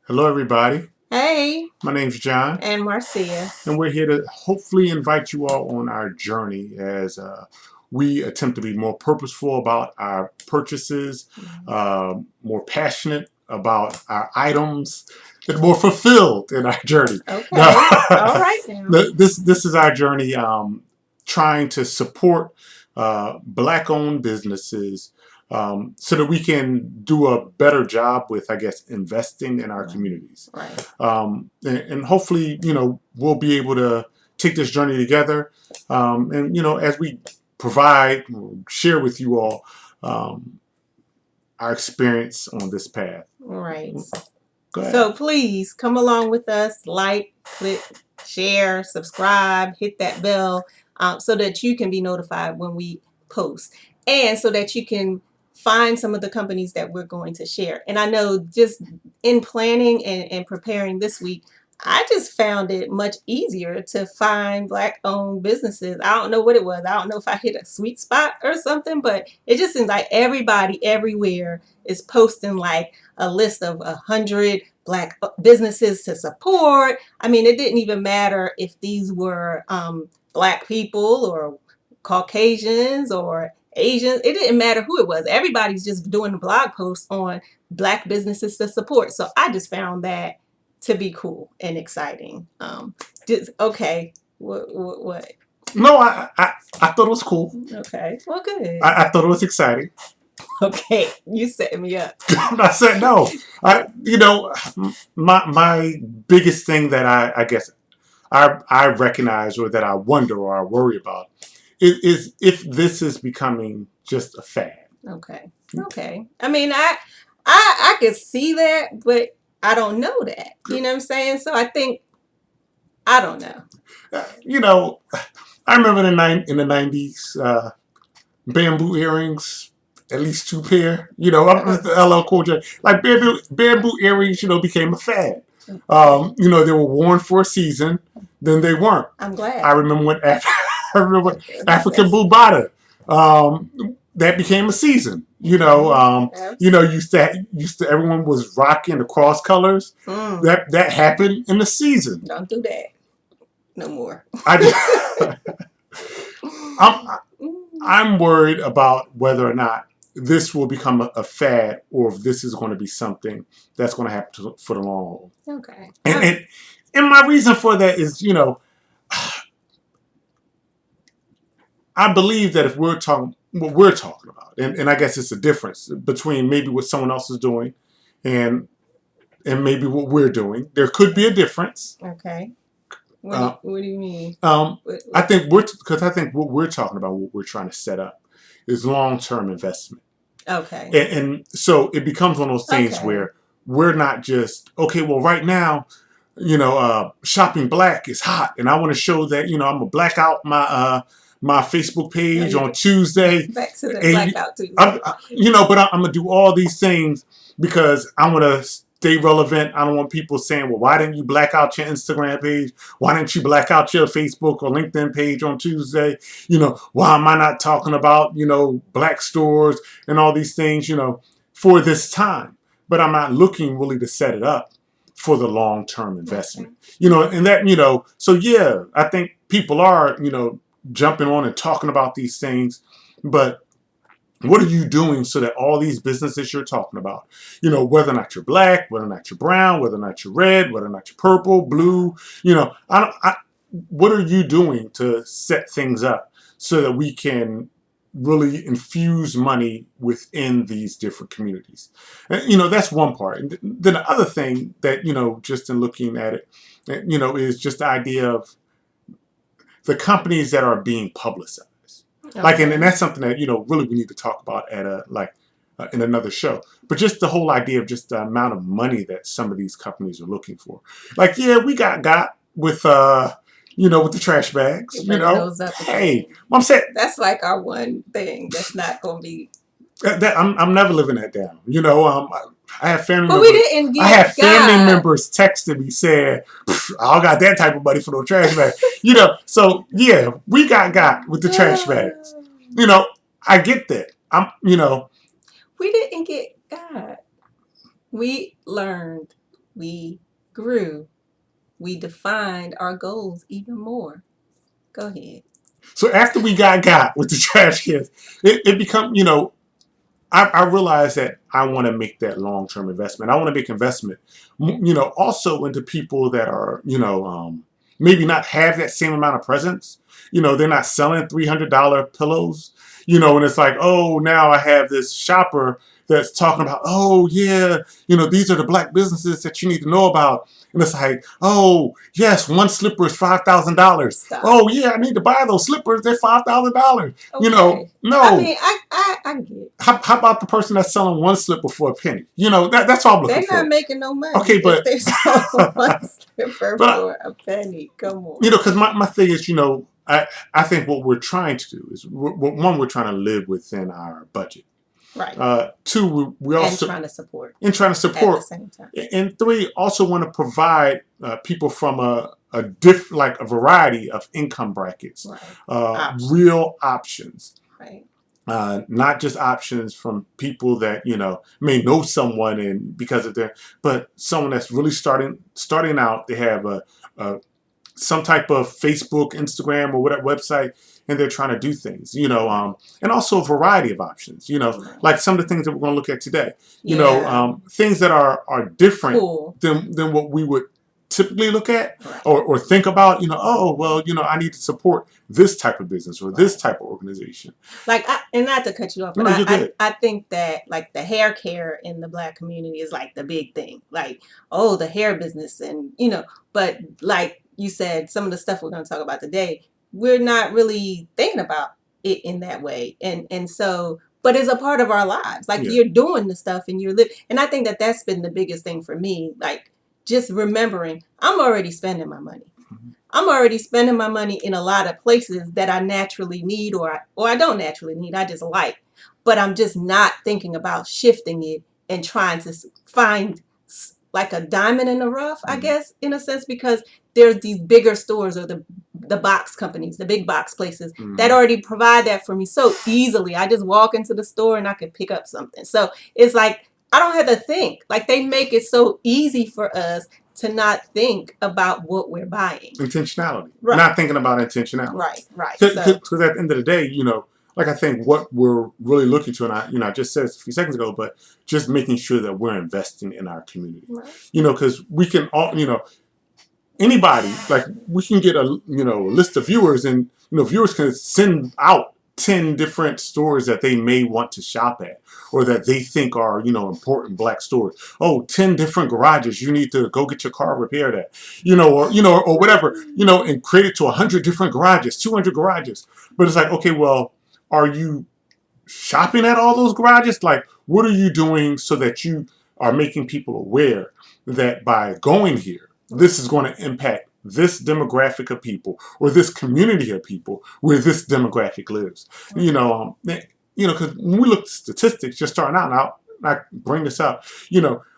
Hello, everybody. Hey, My name's John, and Marcia. and we're here to hopefully invite you all on our journey as we attempt to be more purposeful about our purchases, more passionate about our items, and more fulfilled in our journey. Okay. All right now. This is our journey, trying to support black-owned businesses so that we can do a better job with, I guess, investing in our communities. Right. And hopefully, we'll be able to take this journey together. And, as we provide, share with you all our experience on this path. Right. Go ahead. So please come along with us. Like, click, share, subscribe, hit that bell so that you can be notified when we post, and so that you can find some of the companies that we're going to share. And I know just in planning and preparing this week, I just found it much easier to find black-owned businesses. I don't know what it was. I don't know if I hit a sweet spot or something, but it just seems like everybody everywhere is posting like a list of 100 black businesses to support. I mean, it didn't even matter if these were black people or Caucasians or Asians. It didn't matter who it was. Everybody's just doing a blog post on black businesses to support. So I just found that to be cool and exciting. Okay. What? No, I thought it was cool. Okay. Well, good. I thought it was exciting. Okay. You set me up. I said no. My biggest thing that I guess I recognize or that I wonder or I worry about is if this is becoming just a fad. Okay. Okay. I mean, I could see that, but I don't know that. You know what I'm saying? So I think I don't know. I remember in the 90s, bamboo earrings, at least two pair. Up with the LL Cool J, like bamboo earrings. Became a fad. They were worn for a season, then they weren't. I'm glad. I remember when African Bubata, that became a season. Used to everyone was rocking the cross colors. That happened in the season. Don't do that no more. I'm worried about whether or not this will become a fad or if this is going to be something that's going to happen for the long haul. Okay. And my reason for that is, I believe that if we're talking what we're talking about, and I guess it's a difference between maybe what someone else is doing and maybe what we're doing. There could be a difference. Okay. What do you mean? I think what we're talking about, what we're trying to set up, is long-term investment. Okay. And so it becomes one of those things where we're not just okay. Well, right now, shopping black is hot, and I want to show that I'm gonna black out my Facebook page on Tuesday. Back to the blackout Tuesday. But I'm gonna do all these things because I want to stay relevant. I don't want people saying, well, why didn't you black out your Instagram page? Why didn't you black out your Facebook or LinkedIn page on Tuesday? Why am I not talking about, black stores and all these things, for this time? But I'm not looking really to set it up for the long-term investment. And that, so yeah, I think people are, jumping on and talking about these things, but what are you doing so that all these businesses you're talking about, whether or not you're black, whether or not you're brown, whether or not you're red, whether or not you're purple, blue, what are you doing to set things up so that we can really infuse money within these different communities? And, that's one part. And then the other thing that, just in looking at it, is just the idea of the companies that are being publicized. Okay. And that's something that, really we need to talk about at in another show. But just the whole idea of just the amount of money that some of these companies are looking for. Like, yeah, we got with, with the trash bags, Hey, I'm saying. That's like our one thing that's not going to be. I'm never living that down. I have family but members. We didn't get I have family members texting me saying, I don't got that type of money for no trash bag. So yeah, we got with the trash bags. I get that. We didn't get God. We learned we grew, we defined our goals even more. Go ahead. So after we got with the trash cans, it become, I realize that I want to make that long term investment. I want to make investment, also into people that are, maybe not have that same amount of presence. They're not selling $300 pillows. And it's like, oh, now I have this shopper that's talking about, oh yeah, these are the black businesses that you need to know about. And it's like, oh yes, one slipper is $5,000. Stop. Oh yeah, I need to buy those slippers. They're $5,000. Okay. No. I mean, I get it. How about the person that's selling one slipper for a penny? That's all I'm looking They're for. not making no money Okay, but if they sell one slipper but for a penny. Come on. because my thing is, I think what we're trying to do is, one, we're trying to live within our budget. Right. Two, we also and trying to support at the same time. And three, also want to provide people from a like a variety of income brackets, Right. real options. Right. Not just options from people that may know someone and because of but someone that's really starting out. They have a some type of Facebook, Instagram, or whatever website, and they're trying to do things. And also a variety of options. Like some of the things that we're going to look at today. Things that are different Cool. than what we would typically look at Right. or think about. Oh well, I need to support this type of business or this type of organization. And not to cut you off, but No, you're good. I think that like the hair care in the black community is like the big thing. Like, oh, the hair business, and but like you said, some of the stuff we're going to talk about today, we're not really thinking about it in that way, and so. But it's a part of our lives. Like you're doing the stuff and you're living. And I think that that's been the biggest thing for me. Like just remembering I'm already spending my money. I'm already spending my money in a lot of places that I naturally need or I don't naturally need. I just like. But I'm just not thinking about shifting it and trying to find like a diamond in the rough, I guess, in a sense, because there's these bigger stores or the box companies, the big box places that already provide that for me so easily. I just walk into the store and I can pick up something. So it's like I don't have to think. Like they make it so easy for us to not think about what we're buying. Intentionality. Right. Not thinking about intentionality. Right. Because at the end of the day, like I think what we're really looking to, and I just said a few seconds ago, but just making sure that we're investing in our community. Right. Because we can all, anybody, like we can get a list of viewers, and viewers can send out 10 different stores that they may want to shop at or that they think are important black stores. 10 different garages you need to go get your car repaired at, or whatever, and create it to 100 different garages, 200 garages. But it's like, okay, well, are you shopping at all those garages? Like, what are you doing so that you are making people aware that by going here, this is going to impact this demographic of people or this community of people where this demographic lives? Because when we look at statistics, just starting out, and I bring this up,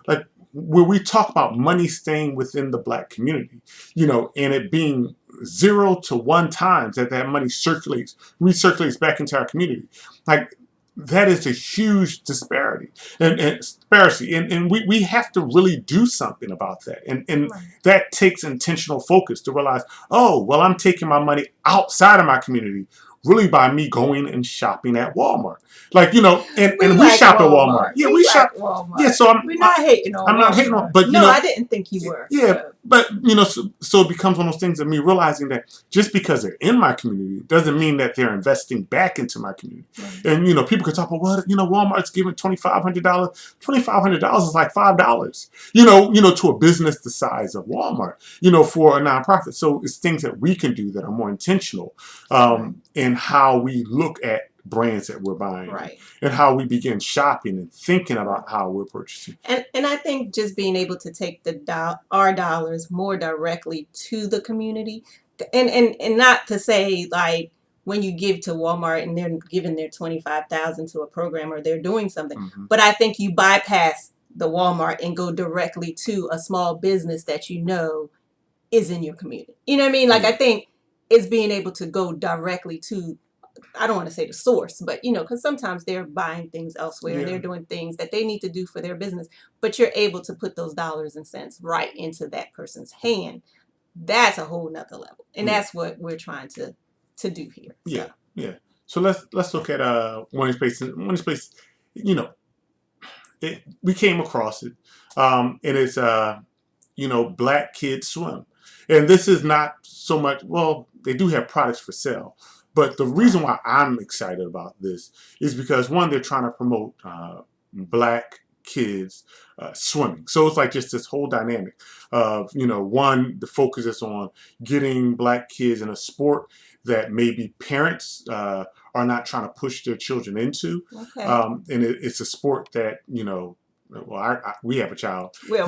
like where we talk about money staying within the black community, and it being 0 to 1 times that money recirculates back into our community. Like that is a huge disparity and we have to really do something about that. And that takes intentional focus to realize, oh, well, I'm taking my money outside of my community really by me going and shopping at Walmart. Like, and we shop at Walmart. Yeah, we shop. Walmart. Yeah, so we're not hating on Walmart. I'm not hating on, but no, I didn't think you were. Yeah, but so it becomes one of those things of me realizing that just because they're in my community doesn't mean that they're investing back into my community. Right. And people can talk about, well, Walmart's giving $2,500. $2,500 is like $5. To a business the size of Walmart. For a nonprofit. So it's things that we can do that are more intentional in how we look at brands that we're buying, and how we begin shopping and thinking about how we're purchasing. And I think just being able to take our dollars more directly to the community, and not to say like when you give to Walmart and they're giving their $25,000 to a program or they're doing something, but I think you bypass the Walmart and go directly to a small business that is in your community. You know what I mean? Like I think it's being able to go directly to I don't want to say the source, but because sometimes they're buying things elsewhere and Yeah. they're doing things that they need to do for their business, but you're able to put those dollars and cents right into that person's hand. That's a whole nother level, and Yeah. that's what we're trying to do here. So. Yeah, yeah. So let's look at one space. One space, you know, we came across it, and it's Black Kids Swim, and this is not so much. Well, they do have products for sale, but the reason why I'm excited about this is because one, they're trying to promote Black kids swimming. So it's like just this whole dynamic of one, the focus is on getting Black kids in a sport that maybe parents are not trying to push their children into. Okay. And it's a sport that well, we have a child Well,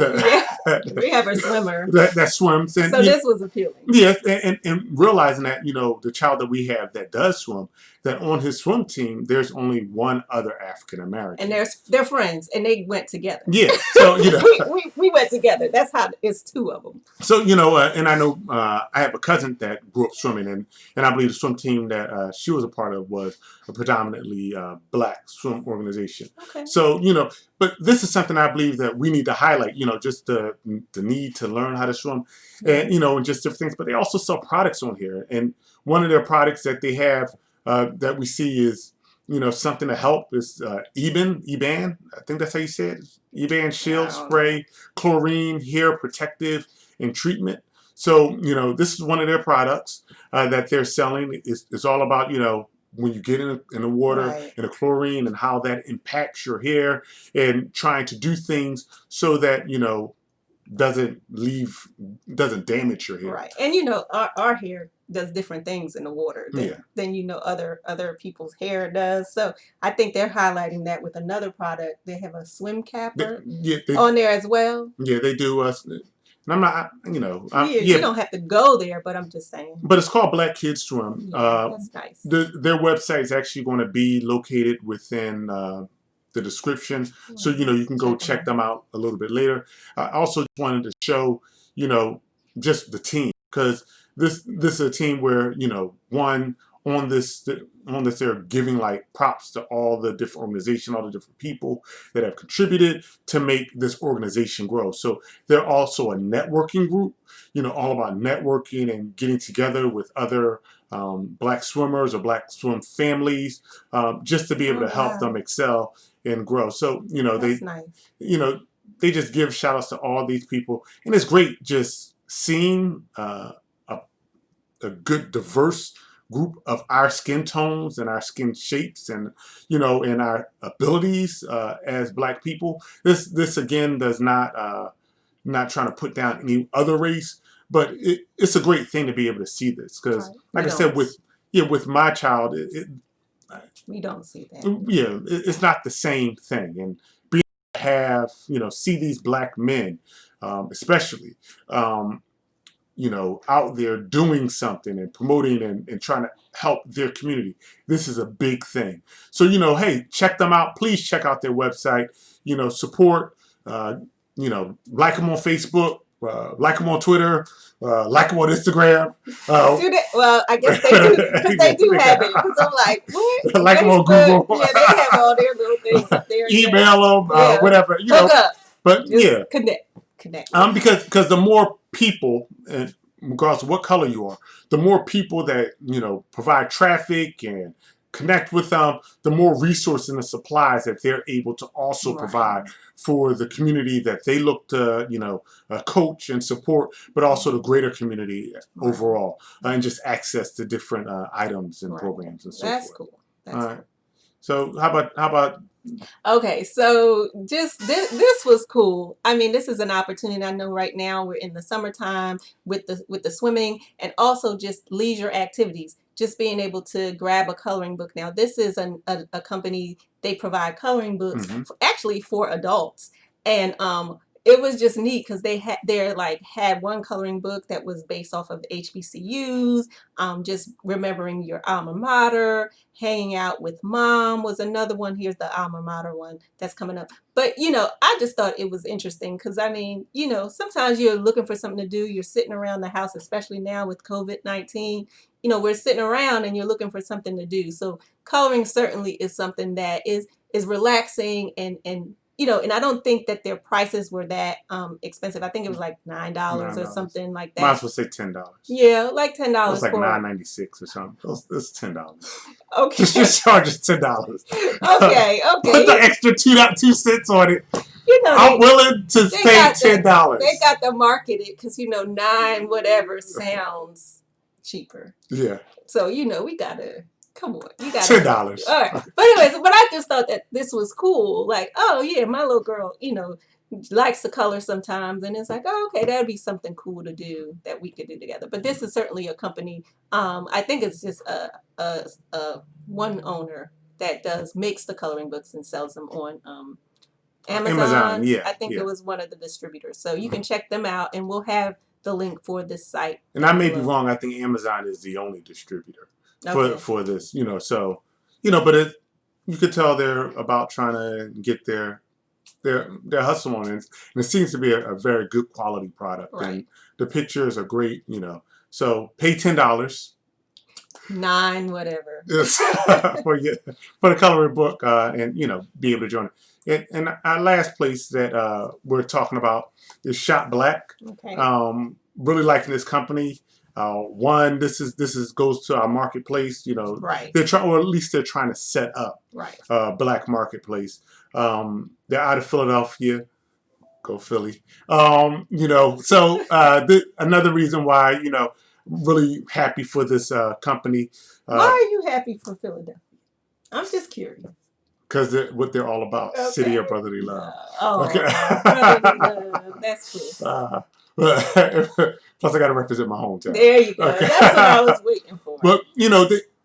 we have a swimmer that swims, and so this was appealing. Yes, and realizing that the child that we have that does swim, that on his swim team there's only one other African American, and they're friends, and they went together. Yeah, so we went together. That's how it's two of them. So and I know I have a cousin that grew up swimming, and I believe the swim team that she was a part of was a predominantly Black swim organization. Okay. So but this is something I believe that we need to highlight. Just the need to learn how to swim, and and just different things. But they also sell products on here, and one of their products that they have that we see is something to help is Eban. I think that's how you say it. Eban Shield Spray, Chlorine, Hair Protective, and Treatment. So this is one of their products that they're selling. It's all about when you get in the water, right, and the chlorine and how that impacts your hair, and trying to do things so that doesn't damage your hair. right. And our hair does different things in the water than other people's hair does. So I think they're highlighting that with another product. They have a swim capper on there as well. Yeah, they do. And I'm not, you don't have to go there, but I'm just saying. But it's called Black Kids Swim. That's nice. Their website is actually going to be located within the description, so you can go check them out a little bit later. I also wanted to show just the team, because this is a team where one on this they're giving like props to all the different organizations, all the different people that have contributed to make this organization grow. So they're also a networking group, all about networking and getting together with other Black swimmers or Black swim families, just to be able to help them excel and grow. So That's nice. They just give shout outs to all these people, and it's great just seeing a good diverse group of our skin tones and our skin shapes, and and our abilities as Black people. This again does not trying to put down any other race, but it's a great thing to be able to see this, because like I said, with my child, we don't see that. It's not the same thing, and being able to have see these Black men, especially out there doing something and promoting and trying to help their community. This is a big thing. So, hey, check them out. Please check out their website, support, like them on Facebook, like them on Twitter, like them on Instagram. Well, I guess they do, because they do have it. Because I'm like, what? Like them on Google. Yeah, they have all their little things up there. Email them, whatever. Hook up. But just connect. Because the more people, and regardless of what color you are, the more people that provide traffic and connect with them, the more resources and the supplies that they're able to also provide for the community that they look to coach and support, but also the greater community overall, and just access to different items and programs and so forth. That's cool. That's cool. So how about Okay, so just this was cool. I mean, this is an opportunity. I know right now we're in the summertime with the swimming, and also just leisure activities. Just being able to grab a coloring book. Now, this is a company. They provide coloring books actually for adults, and it was just neat because they're like had one coloring book that was based off of HBCUs, just remembering your alma mater, hanging out with mom was another one. Here's the alma mater one that's coming up. But I just thought it was interesting because I mean, sometimes you're looking for something to do. You're sitting around the house, especially now with COVID-19. We're sitting around and you're looking for something to do. So coloring certainly is something that is relaxing and I don't think that their prices were that expensive. I think it was like $9 or $9. something like Might that. as well say $10. Yeah, like $10 It was like for $9.96 or something. It's $10. Okay. Just charge us $10. Okay. Put the extra 2 cents on it. I'm They willing to pay $10. they got to market it because 9 whatever sounds cheaper. Yeah. So we gotta come on. You gotta $10. All right. But anyways, but I just thought that this was cool. Like, oh yeah, my little girl, likes to color sometimes, and it's like, oh, okay, that'd be something cool to do that we could do together. But this is certainly a company. I think it's just a one owner that makes the coloring books and sells them on Amazon. Yeah. I think it was one of the distributors. So you can check them out, and we'll have the link for this site. And I may be wrong. I think Amazon is the only distributor for this. So but you could tell they're about trying to get their hustle on it. And it seems to be a very good quality product. Right. And the pictures are great, So pay $10. 9 whatever. for the coloring book and be able to join it. And our last place that we're talking about is Shop Black. Okay. Really liking this company. One, this goes to our marketplace. Right. They're trying, or at least they're trying to set up Black marketplace. They're out of Philadelphia. Go Philly. So another reason why really happy for this company. Why are you happy for Philadelphia? I'm just curious. Because what they're all about, City of Brotherly Love. Brotherly Love. That's cool. Plus, I got to represent my hometown. There you go. Okay. That's what I was waiting for. But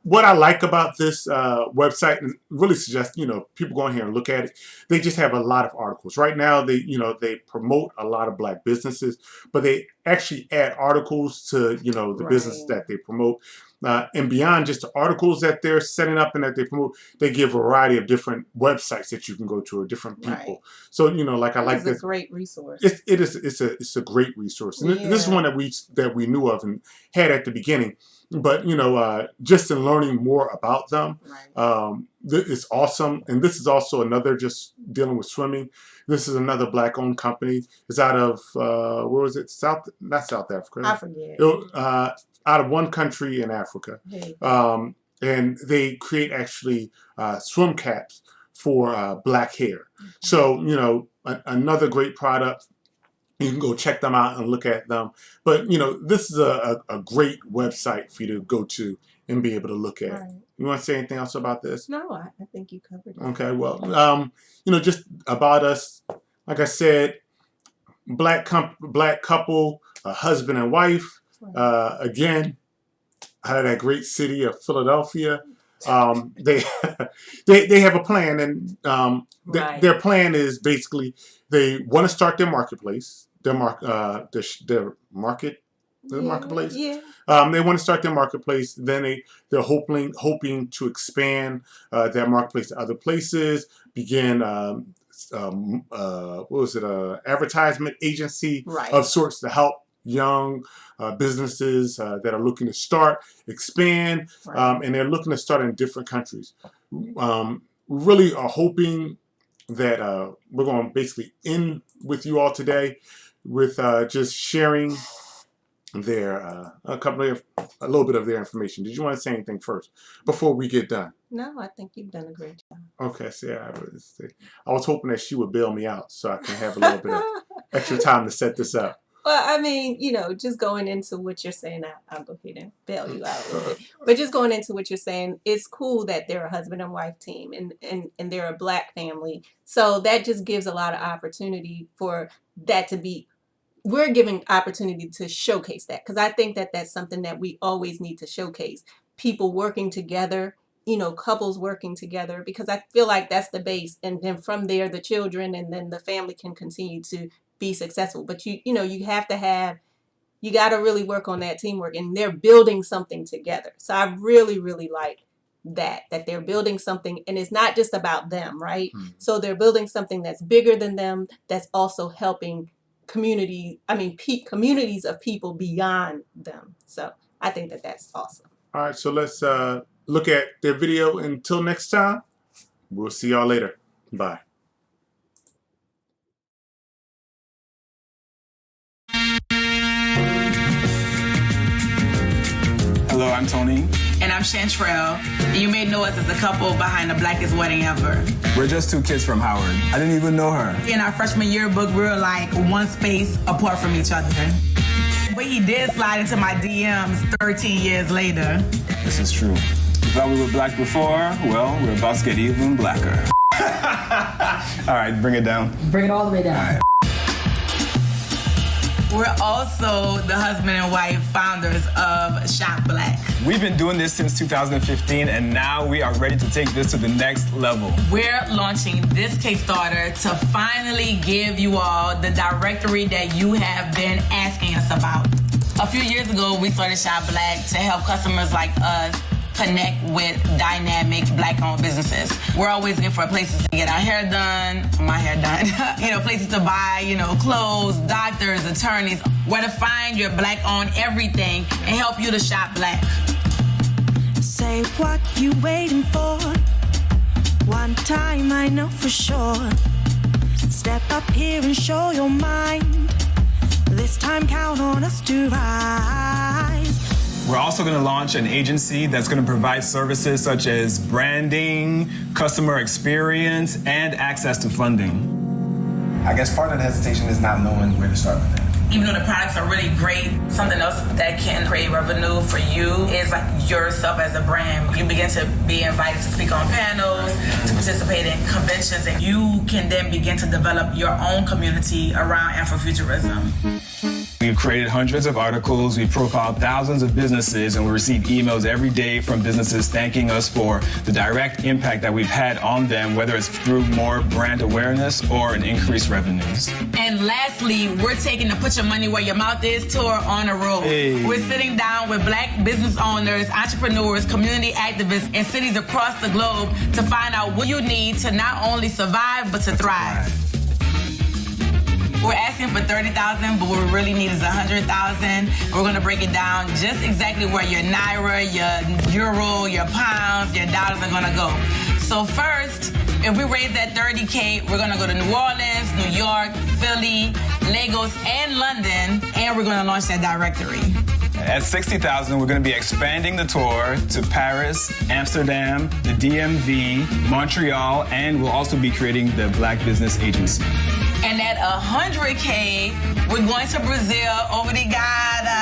what I like about this website, and really suggest people go in here and look at it. They just have a lot of articles right now. They promote a lot of Black businesses, but they actually add articles to the business that they promote. And beyond just the articles that they're setting up and that they promote, they give a variety of different websites that you can go to or different people. Right. So I like this. It's a great resource. It's a great resource. And this is one that we knew of and had at the beginning. But just in learning more about them, it's awesome. And this is also another, just dealing with swimming. This is another Black-owned company. It's out of where was it? Not South Africa. I forget. Out of one country in Africa, and they create actually swim caps for Black hair. So another great product. You can go check them out and look at them. But this is a great website for you to go to and be able to look at. Right. You want to say anything else about this? No, I think you covered it. Okay, well, just about us. Like I said, black couple, husband and wife. Again, out of that great city of Philadelphia. They have a plan, and their plan is basically they want to start their marketplace, their marketplace. Yeah. They want to start their marketplace. Then they're hoping to expand their marketplace to other places. Begin advertisement agency of sorts to help young businesses that are looking to start, expand, and they're looking to start in different countries. Really are hoping that we're going to basically end with you all today with just sharing a little bit of their information. Did you want to say anything first before we get done? No, I think you've done a great job. Okay, so I was hoping that she would bail me out so I can have a little bit of extra time to set this up. Well, I mean, just going into what you're saying, I'll go ahead and bail you out a little bit. But just going into what you're saying, it's cool that they're a husband and wife team and they're a Black family. So that just gives a lot of opportunity for that to be, we're giving opportunity to showcase that. Because I think that that's something that we always need to showcase. People working together, couples working together, because I feel like that's the base. And then from there, the children and then the family can continue to be successful. But you got to really work on that teamwork, and they're building something together. So I really, really like that they're building something, and it's not just about them, right? So they're building something that's bigger than them, that's also helping communities of people beyond them. So I think that's awesome. All right, so let's look at their video. Until next time, we'll see y'all later. Bye. Hello, I'm Tony. And I'm Chantrell. And you may know us as a couple behind the blackest wedding ever. We're just two kids from Howard. I didn't even know her. In our freshman yearbook, we were like one space apart from each other. But he did slide into my DMs 13 years later. This is true. You thought we were black before? Well, we're about to get even blacker. All right, bring it down. Bring it all the way down. All right. We're also the husband and wife founders of Shop Black. We've been doing this since 2015, and now we are ready to take this to the next level. We're launching this Kickstarter to finally give you all the directory that you have been asking us about. A few years ago, we started Shop Black to help customers like us connect with dynamic black-owned businesses. We're always looking for places to get our hair done, my hair done, places to buy, clothes, doctors, attorneys, where to find your black-owned everything and help you to shop black. Say what you waiting for. One time I know for sure. Step up here and show your mind. This time count on us to rise. We're also going to launch an agency that's going to provide services such as branding, customer experience, and access to funding. I guess part of the hesitation is not knowing where to start with that. Even though the products are really great, something else that can create revenue for you is like yourself as a brand. You begin to be invited to speak on panels, to participate in conventions, and you can then begin to develop your own community around Afrofuturism. We've created hundreds of articles, we've profiled thousands of businesses, and we receive emails every day from businesses thanking us for the direct impact that we've had on them, whether it's through more brand awareness or an increased revenues. And lastly, we're taking the Put Your Money Where Your Mouth Is tour on the road. Hey. We're sitting down with black business owners, entrepreneurs, community activists in cities across the globe to find out what you need to not only survive, but to thrive. We're asking for $30,000, but what we really need is $100,000. We're gonna break it down just exactly where your Naira, your Euro, your pounds, your dollars are gonna go. So first, if we raise that $30K, we're gonna go to New Orleans, New York, Philly, Lagos, and London, and we're gonna launch that directory. At $60,000, we're going to be expanding the tour to Paris, Amsterdam, the DMV, Montreal, and we'll also be creating the Black Business Agency. And at $100K, we're going to Brazil, obrigada,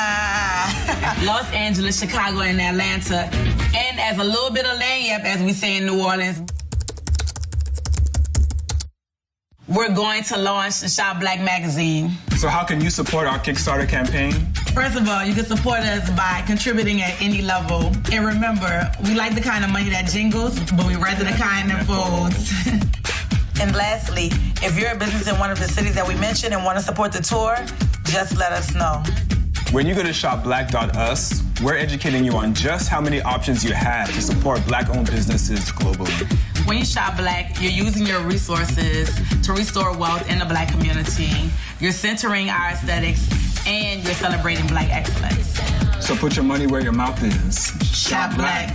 Los Angeles, Chicago, and Atlanta, and as a little bit of lanyard, as we say in New Orleans. We're going to launch the Shop Black magazine. So how can you support our Kickstarter campaign? First of all, you can support us by contributing at any level. And remember, we like the kind of money that jingles, but we rather the kind that folds. And lastly, if you're a business in one of the cities that we mentioned and want to support the tour, just let us know. When you go to shopblack.us, we're educating you on just how many options you have to support Black-owned businesses globally. When you shop Black, you're using your resources to restore wealth in the Black community. You're centering our aesthetics, and you're celebrating Black excellence. So put your money where your mouth is. Shop Black.